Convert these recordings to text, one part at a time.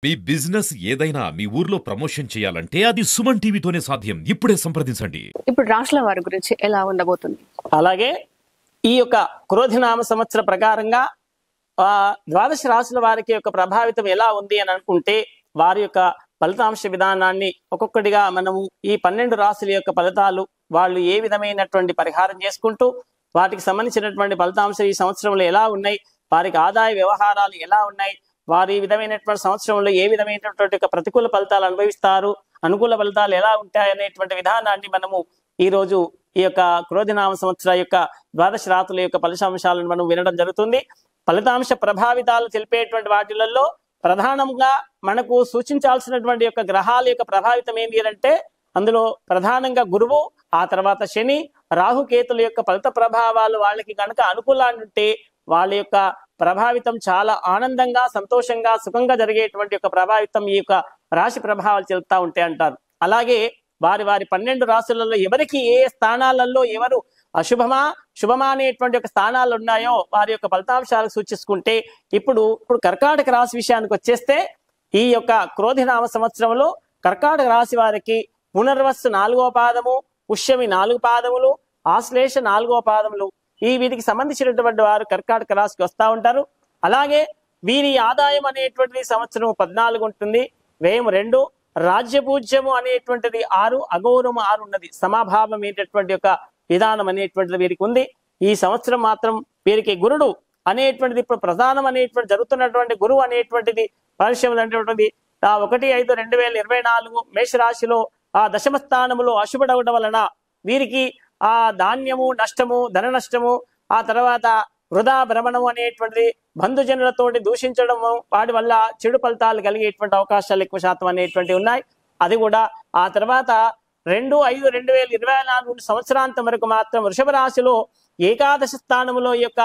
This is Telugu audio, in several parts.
మీ బిజినెస్ ఏదైనా మీ ఊర్లో ప్రమోషన్ చేయాలంటే అది సుమన్ టీవీతోనే సాధ్యం. ఇప్పుడే సంప్రదించండి. ఇప్పుడు రాశుల వారి గురించి ఎలా ఉండబోతుంది? అలాగే ఈ యొక్క క్రోధినామ సంవత్సర ప్రకారంగా ద్వాదశ రాశుల వారికి యొక్క ప్రభావితం ఎలా ఉంది అని అనుకుంటే వారి యొక్క ఫలితాంశ విధానాన్ని ఒక్కొక్కటిగా మనము ఈ 12 రాశుల యొక్క ఫలితాలు వాళ్ళు ఏ విధమైనటువంటి పరిహారం చేసుకుంటూ వాటికి సంబంధించినటువంటి ఫలితాంశం ఈ సంవత్సరంలో ఎలా ఉన్నాయి, వారికి ఆదాయ వ్యవహారాలు ఎలా ఉన్నాయి, వారి విధమైనటువంటి సంవత్సరంలో ఏ విధమైనటువంటి ప్రతికూల ఫలితాలు అనుభవిస్తారు, అనుకూల ఫలితాలు ఎలా ఉంటాయి అనేటువంటి విధానాన్ని మనము ఈ రోజు ఈ యొక్క క్రోధినామ సంవత్సర యొక్క ద్వాదశ రాశుల యొక్క ఫలితాంశాలను మనం వినడం జరుగుతుంది. ఫలితాంశ ప్రభావితాలు తెలిపేటువంటి వాటిలలో ప్రధానంగా మనకు సూచించాల్సినటువంటి యొక్క గ్రహాల యొక్క ప్రభావితం ఏంటి అంటే అందులో ప్రధానంగా గురువు, ఆ తర్వాత శని, రాహుకేతుల యొక్క ఫలిత ప్రభావాలు వాళ్ళకి కనుక అనుకూలాన్ని ఉంటే వాళ్ళ యొక్క ప్రభావితం చాలా ఆనందంగా, సంతోషంగా, సుఖంగా జరిగేటువంటి యొక్క ప్రభావితం ఈ యొక్క రాశి ప్రభావాలు చెల్తా ఉంటాయి అంటారు. అలాగే వారి 12 రాశులలో ఎవరికి ఏ స్థానాలలో ఎవరు అశుభమా శుభమా అనేటువంటి ఒక స్థానాలు ఉన్నాయో వారి యొక్క ఫలితాంశాలు సూచిస్తుంటే ఇప్పుడు కర్కాటక రాశి విషయానికి వచ్చేస్తే ఈ యొక్క క్రోధినామ సంవత్సరంలో కర్కాటక రాశి వారికి పునర్వస్సు 4వ పాదము, పుష్యమి 4 పాదములు, ఆశ్లేష 4వ పాదములు ఈ వీటికి సంబంధించినటువంటి వారు కర్కాటక రాశికి వస్తూ ఉంటారు. అలాగే వీరి ఆదాయం అనేటువంటిది సంవత్సరం 14 ఉంటుంది, వ్యయం 2, రాజ్యపూజ్యము అనేటువంటిది 6, అగౌరవము 6 ఉన్నది. సమాభావం ఏంటటువంటి యొక్క విధానం అనేటువంటిది వీరికి ఉంది. ఈ సంవత్సరం మాత్రం వీరికి గురుడు అనేటువంటిది ఇప్పుడు ప్రధానం అనేటువంటి జరుగుతున్నటువంటి గురువు అనేటువంటిది భవిష్యత్తు అనేటువంటిది 1/5/2024 మేషరాశిలో ఆ దశమ స్థానములో అశుభడవడం వలన వీరికి ఆ ధాన్యము నష్టము, ధన నష్టము, ఆ తర్వాత వృధా భ్రమణము అనేటువంటిది బంధుజనులతోటి దూషించడము, వాటి వల్ల చెడు ఫలితాలు కలిగేటువంటి అవకాశాలు ఎక్కువ శాతం అనేటువంటివి ఉన్నాయి. అది కూడా ఆ తర్వాత 2/5/2024 సంవత్సరాంతం వరకు మాత్రం వృషభ రాశిలో ఏకాదశ స్థానంలో ఈ యొక్క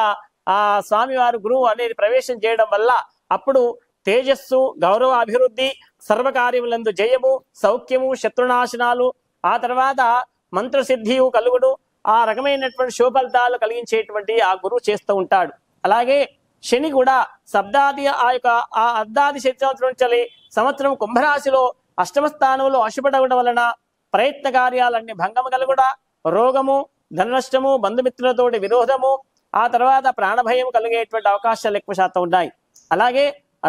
ఆ స్వామివారు గురువు అనేది ప్రవేశం చేయడం వల్ల అప్పుడు తేజస్సు, గౌరవ అభివృద్ధి, సర్వకార్యములందు జయము, సౌఖ్యము, శత్రునాశనాలు, ఆ తర్వాత మంత్రసిద్ధియు కలుగుడు, ఆ రకమైనటువంటి శుభఫలితాలు కలిగించేటువంటి ఆ గురువు చేస్తూ ఉంటాడు. అలాగే శని కూడా సప్తాది ఆ అర్ధాది శని సంవత్సరం సంవత్సరం కుంభరాశిలో అష్టమ స్థానంలో అశుభడవడం వలన ప్రయత్న కార్యాలన్నీ భంగము కలుగుడా, రోగము, ధన నష్టము, బంధుమిత్రులతోటి విరోధము, ఆ తర్వాత ప్రాణభయం కలిగేటువంటి అవకాశాలు ఎక్కువ శాతం ఉన్నాయి. అలాగే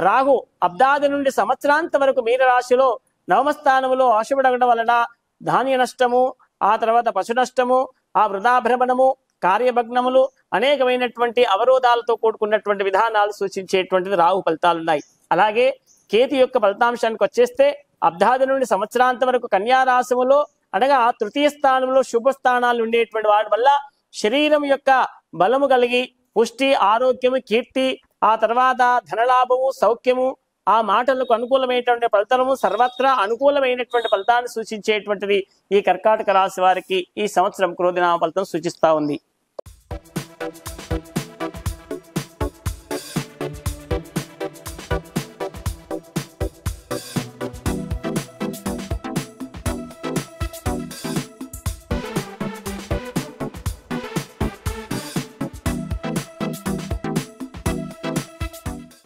రాహు అబ్దాది నుండి సంవత్సరాంతం వరకు మీనరాశిలో 9వ స్థానంలో అశుభడవడం వలన ధాన్య నష్టము, ఆ తర్వాత పశు నష్టము, ఆ వృధాభ్రమణము, కార్యభగ్నములు, అనేకమైనటువంటి అవరోధాలతో కూడుకున్నటువంటి విధానాలు సూచించేటువంటిది రాహు ఫలితాలు ఉన్నాయి. అలాగే కేతు యొక్క ఫలితాంశానికి వచ్చేస్తే అబ్దాది నుండి సంవత్సరాంతం వరకు కన్యారాశిలో అనగా 3వ స్థానంలో శుభస్థానాలు ఉండేటువంటి వాటి వల్ల శరీరం యొక్క బలము కలిగి పుష్టి, ఆరోగ్యము, కీర్తి, ఆ తర్వాత ధనలాభము, సౌఖ్యము, ఆ మాటలకు అనుకూలమైనటువంటి ఫలితము, సర్వత్రా అనుకూలమైనటువంటి ఫలితాన్ని సూచించేటువంటిది ఈ కర్కాటక రాశి వారికి ఈ సంవత్సరం క్రోధినామ ఫలితం సూచిస్తా ఉంది.